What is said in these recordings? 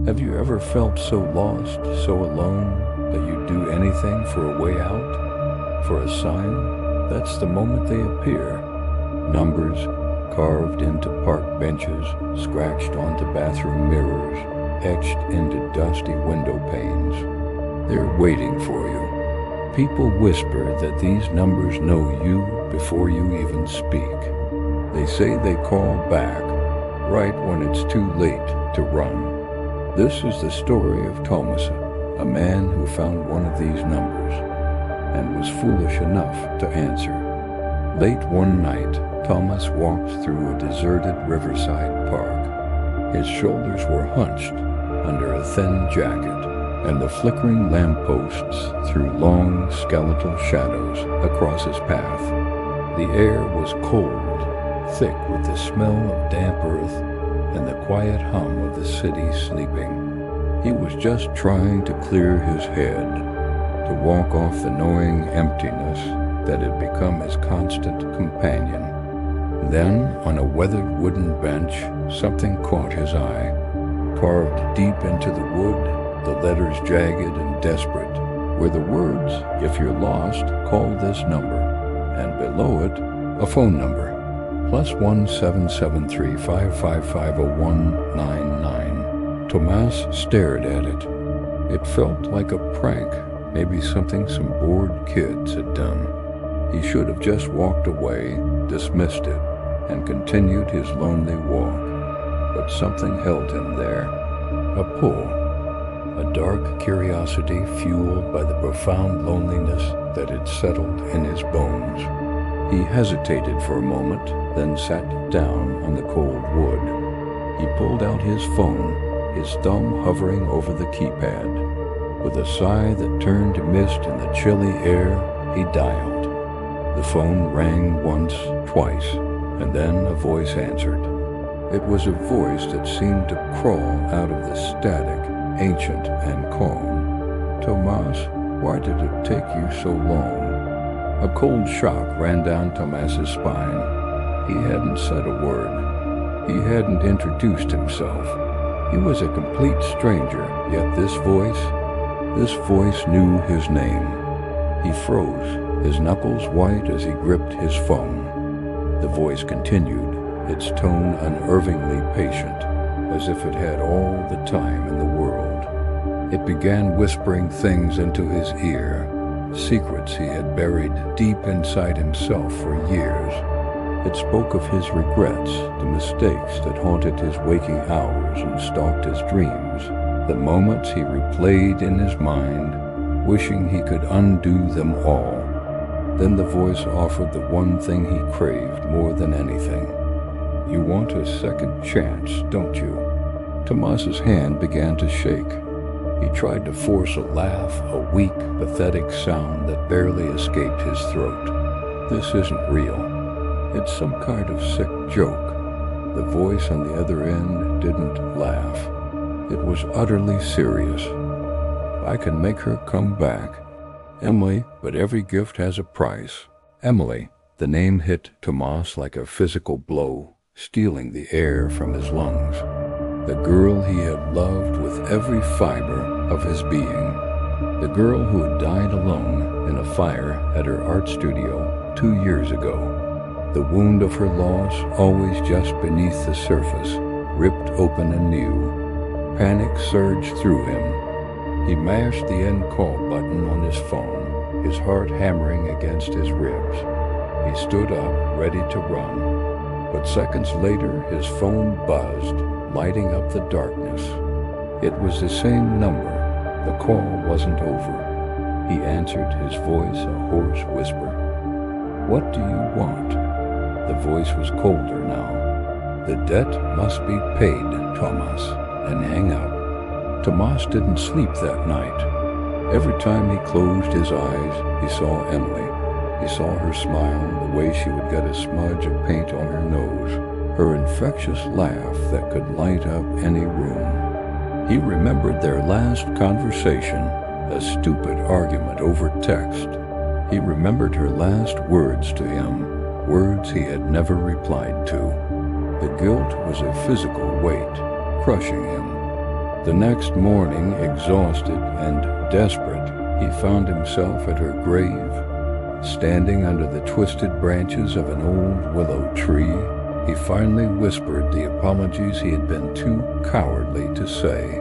Have you ever felt so lost, so alone, that you'd do anything for a way out? For a sign? That's the moment they appear. Numbers carved into park benches, scratched onto bathroom mirrors, etched into dusty window panes. They're waiting for you. People whisper that these numbers know you before you even speak. They say they call back right when it's too late to run. This is the story of Tomas, a man who found one of these numbers and was foolish enough to answer. Late one night, Tomas walked through a deserted riverside park. His shoulders were hunched under a thin jacket, and the flickering lampposts threw long skeletal shadows across his path. The air was cold, thick with the smell of damp earth and the quiet hum of the city sleeping. He was just trying to clear his head, to walk off the gnawing emptiness that had become his constant companion. Then, on a weathered wooden bench, something caught his eye. Carved deep into the wood, the letters jagged and desperate, were the words, "If you're lost, call this number," and below it, a phone number. +1 773 555 0199. Tomas stared at it. It felt like a prank, maybe something some bored kids had done. He should have just walked away, dismissed it, and continued his lonely walk. But something held him there. A pull. A dark curiosity fueled by the profound loneliness that had settled in his bones. He hesitated for a moment, then sat down on the cold wood. He pulled out his phone, his thumb hovering over the keypad. With a sigh that turned to mist in the chilly air, he dialed. The phone rang once, twice, and then a voice answered. It was a voice that seemed to crawl out of the static, ancient and calm. "Tomas, why did it take you so long?" A cold shock ran down Tomas's spine. He hadn't said a word. He hadn't introduced himself. He was a complete stranger, yet this voice knew his name. He froze, his knuckles white as he gripped his phone. The voice continued, its tone unervingly patient, as if it had all the time in the world. It began whispering things into his ear, secrets he had buried deep inside himself for years. It spoke of his regrets, the mistakes that haunted his waking hours and stalked his dreams, the moments he replayed in his mind, wishing he could undo them all. Then the voice offered the one thing he craved more than anything. "You want a second chance, don't you?" Tomas's hand began to shake. He tried to force a laugh, a weak, pathetic sound that barely escaped his throat. "This isn't real. It's some kind of sick joke." The voice on the other end didn't laugh. It was utterly serious. "I can make her come back. Emily, but every gift has a price." Emily. The name hit Tomas like a physical blow, stealing the air from his lungs. The girl he had loved with every fiber of his being. The girl who had died alone in a fire at her art studio 2 years ago. The wound of her loss, always just beneath the surface, ripped open anew. Panic surged through him. He mashed the end call button on his phone, his heart hammering against his ribs. He stood up, ready to run. But seconds later, his phone buzzed, lighting up the darkness. It was the same number. The call wasn't over. He answered, his voice a hoarse whisper. "What do you want?" The voice was colder now. "The debt must be paid, Tomas," and hang up. Tomas didn't sleep that night. Every time he closed his eyes, he saw Emily. He saw her smile, the way she would get a smudge of paint on her nose, her infectious laugh that could light up any room. He remembered their last conversation, a stupid argument over text. He remembered her last words to him, words he had never replied to. The guilt was a physical weight, crushing him. The next morning, exhausted and desperate, he found himself at her grave. Standing under the twisted branches of an old willow tree, he finally whispered the apologies he had been too cowardly to say,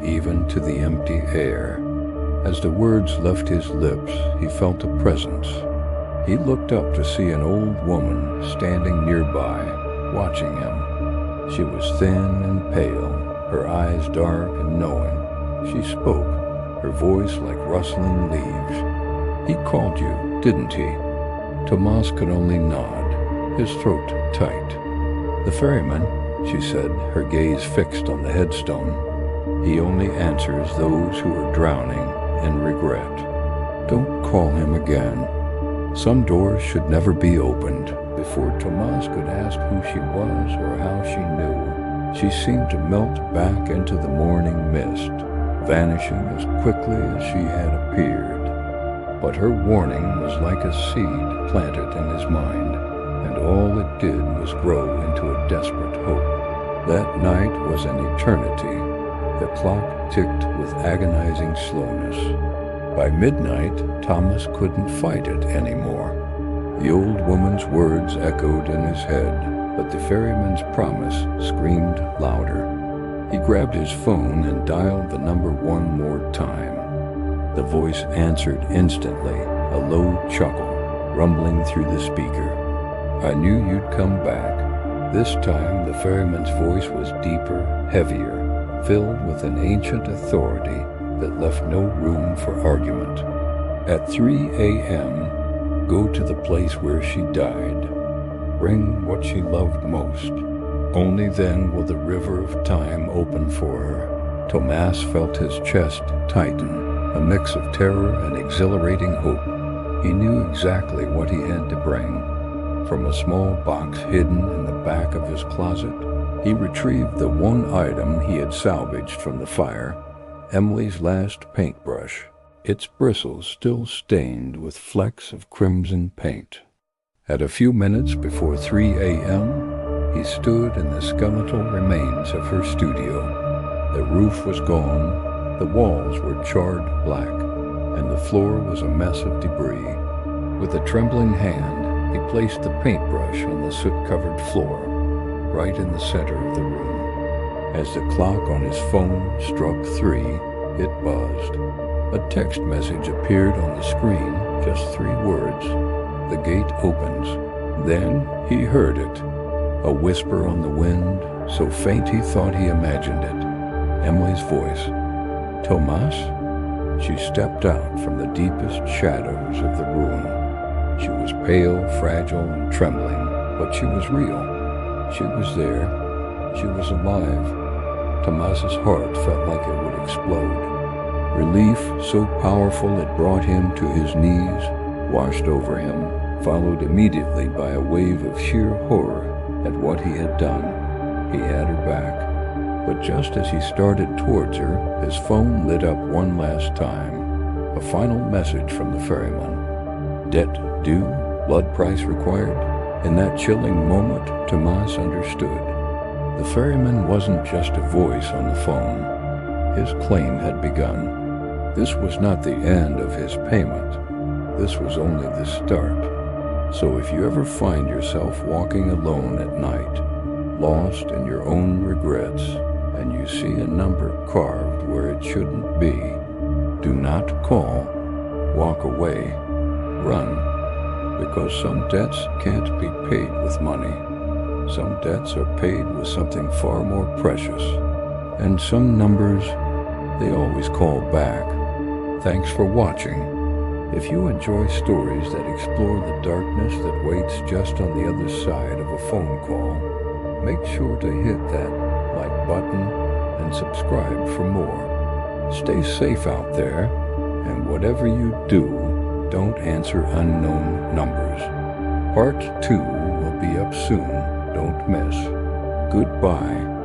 even to the empty air. As the words left his lips, he felt a presence. He looked up to see an old woman standing nearby, watching him. She was thin and pale, her eyes dark and knowing. She spoke, her voice like rustling leaves. "He called you, didn't he?" Tomas could only nod, his throat tight. "The ferryman," she said, her gaze fixed on the headstone. "He only answers those who are drowning in regret. Don't call him again." Some doors should never be opened. Before Tomas could ask who she was or how she knew, she seemed to melt back into the morning mist, vanishing as quickly as she had appeared. But her warning was like a seed planted in his mind, and all it did was grow into a desperate hope. That night was an eternity. The clock ticked with agonizing slowness. By midnight, Tomas couldn't fight it anymore. The old woman's words echoed in his head, but the ferryman's promise screamed louder. He grabbed his phone and dialed the number one more time. The voice answered instantly, a low chuckle rumbling through the speaker. "I knew you'd come back." This time the ferryman's voice was deeper, heavier, filled with an ancient authority that left no room for argument. "At 3 a.m., go to the place where she died. Bring what she loved most. Only then will the river of time open for her." Tomas felt his chest tighten, a mix of terror and exhilarating hope. He knew exactly what he had to bring. From a small box hidden in the back of his closet, he retrieved the one item he had salvaged from the fire, Emily's last paintbrush, its bristles still stained with flecks of crimson paint. At a few minutes before 3 a.m., he stood in the skeletal remains of her studio. The roof was gone, the walls were charred black, and the floor was a mess of debris. With a trembling hand, he placed the paintbrush on the soot-covered floor, right in the center of the room. As the clock on his phone struck 3, it buzzed. A text message appeared on the screen, just 3 words. "The gate opens." Then he heard it, a whisper on the wind, so faint he thought he imagined it. Emily's voice. "Tomas?" She stepped out from the deepest shadows of the room. She was pale, fragile, and trembling, but she was real. She was there. She was alive. Tomas's heart felt like it would explode. Relief so powerful it brought him to his knees, washed over him, followed immediately by a wave of sheer horror at what he had done. He had her back. But just as he started towards her, his phone lit up one last time. A final message from the ferryman. Debt due, blood price required. In that chilling moment, Tomas understood. The ferryman wasn't just a voice on the phone. His claim had begun. This was not the end of his payment. This was only the start. So if you ever find yourself walking alone at night, lost in your own regrets, and you see a number carved where it shouldn't be, do not call, walk away, run, because some debts can't be paid with money. Some debts are paid with something far more precious, and some numbers, they always call back. Thanks for watching. If you enjoy stories that explore the darkness that waits just on the other side of a phone call, make sure to hit that like button and subscribe for more. Stay safe out there, and whatever you do, don't answer unknown numbers. Part 2 will be up soon. Don't miss. Goodbye.